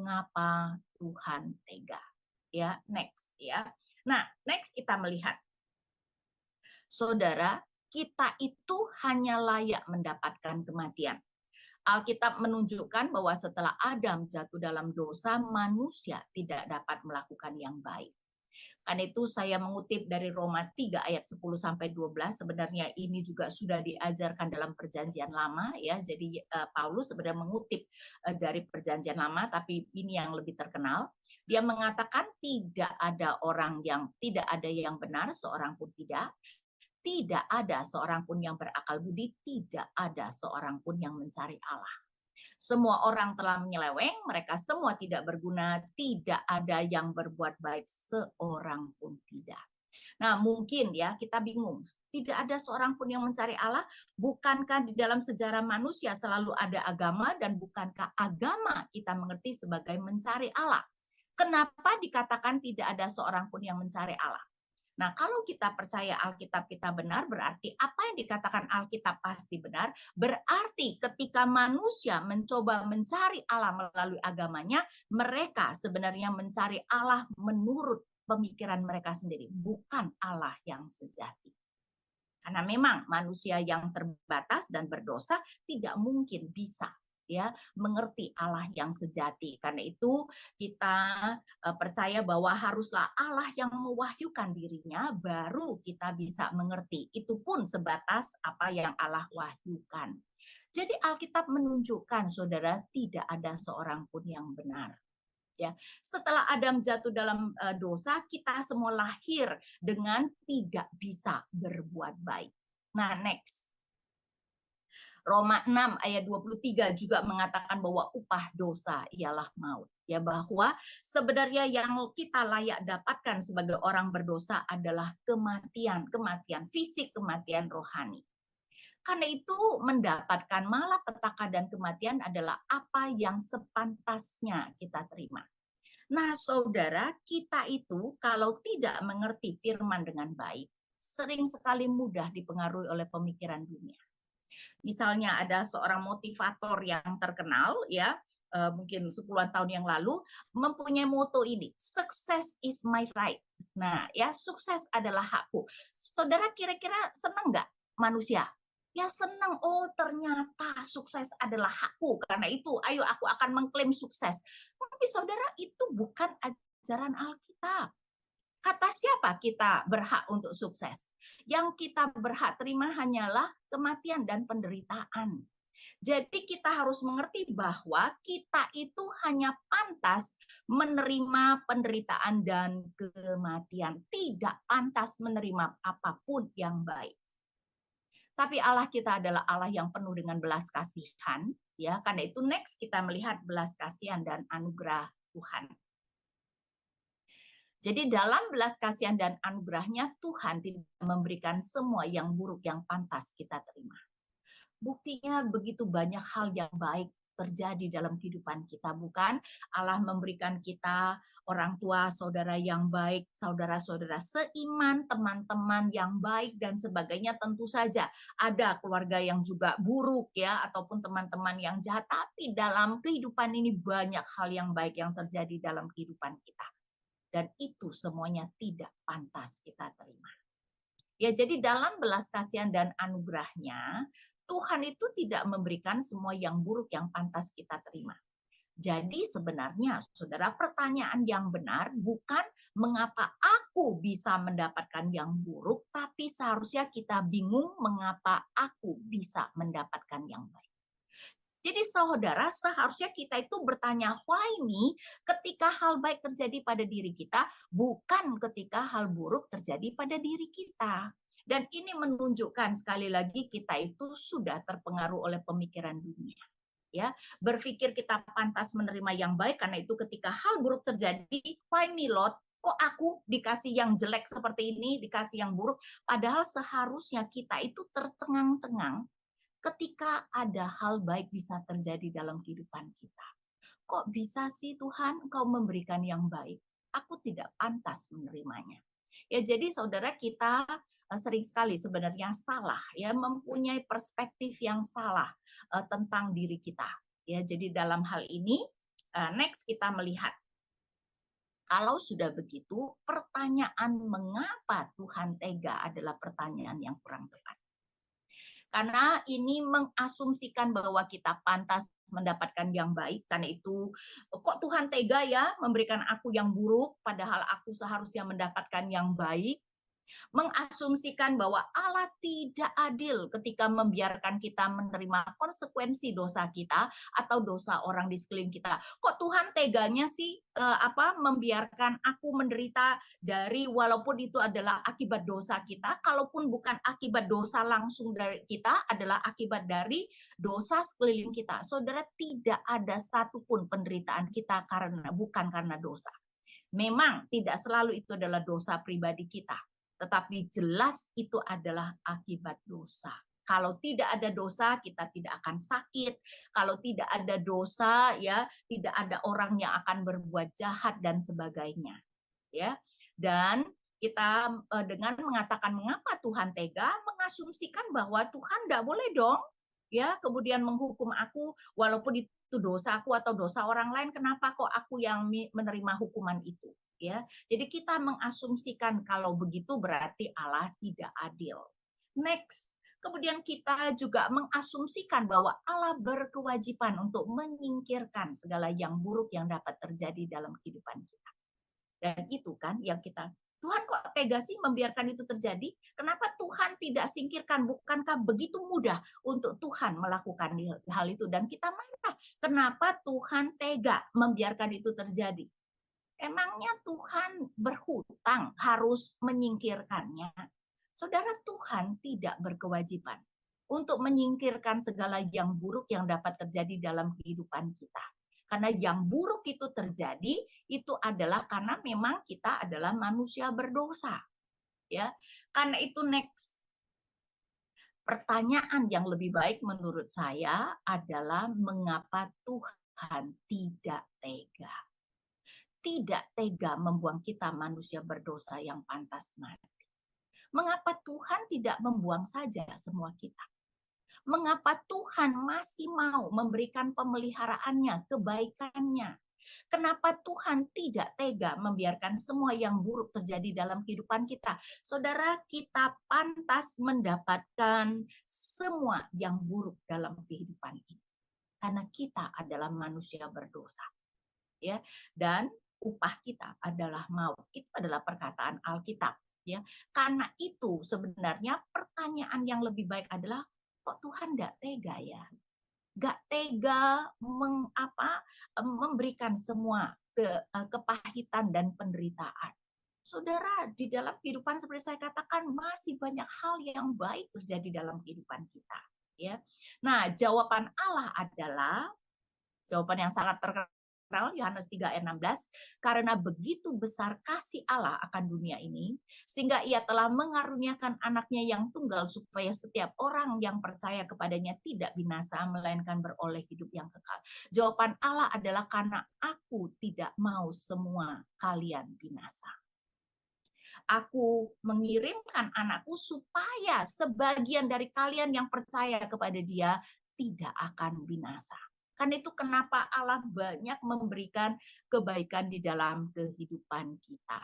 mengapa Tuhan tega. Ya, next ya. Nah, next kita melihat, saudara, kita itu hanya layak mendapatkan kematian. Alkitab menunjukkan bahwa setelah Adam jatuh dalam dosa, manusia tidak dapat melakukan yang baik. Karena itu saya mengutip dari Roma 3 ayat 10-12. Sebenarnya ini juga sudah diajarkan dalam perjanjian lama ya. Jadi Paulus sebenarnya mengutip dari perjanjian lama, tapi ini yang lebih terkenal. Dia mengatakan tidak ada yang benar, seorang pun tidak. Tidak ada seorang pun yang berakal budi, tidak ada seorang pun yang mencari Allah. Semua orang telah menyeleweng, mereka semua tidak berguna, tidak ada yang berbuat baik, seorang pun tidak. Nah, mungkin ya kita bingung, tidak ada seorang pun yang mencari Allah, bukankah di dalam sejarah manusia selalu ada agama, dan bukankah agama kita mengerti sebagai mencari Allah? Kenapa dikatakan tidak ada seorang pun yang mencari Allah? Nah, kalau kita percaya Alkitab kita benar, berarti apa yang dikatakan Alkitab pasti benar. Berarti ketika manusia mencoba mencari Allah melalui agamanya, mereka sebenarnya mencari Allah menurut pemikiran mereka sendiri, bukan Allah yang sejati. Karena memang manusia yang terbatas dan berdosa tidak mungkin bisa ya mengerti Allah yang sejati. Karena itu kita percaya bahwa haruslah Allah yang mewahyukan dirinya, baru kita bisa mengerti. Itu pun sebatas apa yang Allah wahyukan. Jadi Alkitab menunjukkan, saudara, tidak ada seorang pun yang benar. Ya, setelah Adam jatuh dalam dosa, kita semua lahir dengan tidak bisa berbuat baik. Nah, next. Roma 6 ayat 23 juga mengatakan bahwa upah dosa ialah maut. Ya, bahwa sebenarnya yang kita layak dapatkan sebagai orang berdosa adalah kematian, kematian fisik, kematian rohani. Karena itu mendapatkan malapetaka dan kematian adalah apa yang sepantasnya kita terima. Nah, saudara, kita itu kalau tidak mengerti firman dengan baik, sering sekali mudah dipengaruhi oleh pemikiran dunia. Misalnya ada seorang motivator yang terkenal ya, mungkin 10-an tahun yang lalu mempunyai moto ini, success is my right. Nah, ya, sukses adalah hakku. Saudara kira-kira senang nggak manusia? Ya senang, oh ternyata sukses adalah hakku. Karena itu, ayo aku akan mengklaim sukses. Tapi saudara, itu bukan ajaran Alkitab. Kata siapa kita berhak untuk sukses? Yang kita berhak terima hanyalah kematian dan penderitaan. Jadi kita harus mengerti bahwa kita itu hanya pantas menerima penderitaan dan kematian. Tidak pantas menerima apapun yang baik. Tapi Allah kita adalah Allah yang penuh dengan belas kasihan. Ya, karena itu next kita melihat belas kasihan dan anugerah Tuhan. Jadi dalam belas kasihan dan anugerahnya, Tuhan tidak memberikan semua yang buruk yang pantas kita terima. Buktinya begitu banyak hal yang baik terjadi dalam kehidupan kita, bukan? Allah memberikan kita orang tua, saudara yang baik, saudara-saudara seiman, teman-teman yang baik, dan sebagainya. Tentu saja ada keluarga yang juga buruk ya, ataupun teman-teman yang jahat, tapi dalam kehidupan ini banyak hal yang baik yang terjadi dalam kehidupan kita. Dan itu semuanya tidak pantas kita terima. Ya, jadi dalam belas kasihan dan anugerahnya, Tuhan itu tidak memberikan semua yang buruk yang pantas kita terima. Jadi sebenarnya, saudara, pertanyaan yang benar bukan mengapa aku bisa mendapatkan yang buruk, tapi seharusnya kita bingung mengapa aku bisa mendapatkan yang baik. Jadi saudara, seharusnya kita itu bertanya why me ketika hal baik terjadi pada diri kita, bukan ketika hal buruk terjadi pada diri kita. Dan ini menunjukkan sekali lagi kita itu sudah terpengaruh oleh pemikiran dunia. Ya, berpikir kita pantas menerima yang baik, karena itu ketika hal buruk terjadi, why me Lord? Kok aku dikasih yang jelek seperti ini, dikasih yang buruk? Padahal seharusnya kita itu tercengang-cengang ketika ada hal baik bisa terjadi dalam kehidupan kita. Kok bisa sih Tuhan Engkau memberikan yang baik? Aku tidak pantas menerimanya. Ya, jadi saudara, kita sering sekali sebenarnya salah ya, mempunyai perspektif yang salah tentang diri kita. Ya, jadi dalam hal ini Next kita melihat, kalau sudah begitu, pertanyaan mengapa Tuhan tega adalah pertanyaan yang kurang tepat. Karena ini mengasumsikan bahwa kita pantas mendapatkan yang baik, karena itu kok Tuhan tega ya memberikan aku yang buruk, padahal aku seharusnya mendapatkan yang baik. Mengasumsikan bahwa Allah tidak adil ketika membiarkan kita menerima konsekuensi dosa kita atau dosa orang di sekeliling kita. Kok Tuhan teganya sih membiarkan aku menderita dari, walaupun itu adalah akibat dosa kita, kalaupun bukan akibat dosa langsung dari kita, adalah akibat dari dosa sekeliling kita. Saudara, tidak ada satupun penderitaan kita bukan karena dosa. Memang tidak selalu itu adalah dosa pribadi kita, tetapi jelas itu adalah akibat dosa. Kalau tidak ada dosa, kita tidak akan sakit. Kalau tidak ada dosa, ya tidak ada orang yang akan berbuat jahat dan sebagainya. Ya, dan kita dengan mengatakan mengapa Tuhan tega, mengasumsikan bahwa Tuhan tidak boleh dong, ya, kemudian menghukum aku walaupun itu dosa aku atau dosa orang lain. Kenapa kok aku yang menerima hukuman itu? Ya, jadi kita mengasumsikan kalau begitu berarti Allah tidak adil. Next, kemudian kita juga mengasumsikan bahwa Allah berkewajiban untuk menyingkirkan segala yang buruk yang dapat terjadi dalam kehidupan kita. Dan itu kan yang kita, Tuhan kok tega sih membiarkan itu terjadi? Kenapa Tuhan tidak singkirkan? Bukankah begitu mudah untuk Tuhan melakukan hal itu? Dan kita marah, kenapa Tuhan tega membiarkan itu terjadi? Emangnya Tuhan berhutang harus menyingkirkannya? Saudara, Tuhan tidak berkewajiban untuk menyingkirkan segala yang buruk yang dapat terjadi dalam kehidupan kita. Karena yang buruk itu terjadi, itu adalah karena memang kita adalah manusia berdosa. Ya, karena itu next. Pertanyaan yang lebih baik menurut saya adalah mengapa Tuhan tidak tega? Tidak tega membuang kita manusia berdosa yang pantas mati. Mengapa Tuhan tidak membuang saja semua kita? Mengapa Tuhan masih mau memberikan pemeliharaannya, kebaikannya? Kenapa Tuhan tidak tega membiarkan semua yang buruk terjadi dalam kehidupan kita? Saudara, kita pantas mendapatkan semua yang buruk dalam kehidupan ini. Karena kita adalah manusia berdosa. Ya, dan upah kita adalah maut. Itu adalah perkataan Alkitab, ya. Karena itu sebenarnya pertanyaan yang lebih baik adalah, kok Tuhan enggak tega ya? Enggak tega memberikan semua kepahitan dan penderitaan. Saudara, di dalam kehidupan seperti saya katakan masih banyak hal yang baik terjadi dalam kehidupan kita, ya. Nah, jawaban Allah adalah jawaban yang sangat terkenal, Yohanes 3 ayat 16, karena begitu besar kasih Allah akan dunia ini, sehingga ia telah mengaruniakan anaknya yang tunggal supaya setiap orang yang percaya kepadanya tidak binasa, melainkan beroleh hidup yang kekal. Jawaban Allah adalah karena aku tidak mau semua kalian binasa. Aku mengirimkan anakku supaya sebagian dari kalian yang percaya kepada dia tidak akan binasa. Karena itu kenapa Allah banyak memberikan kebaikan di dalam kehidupan kita.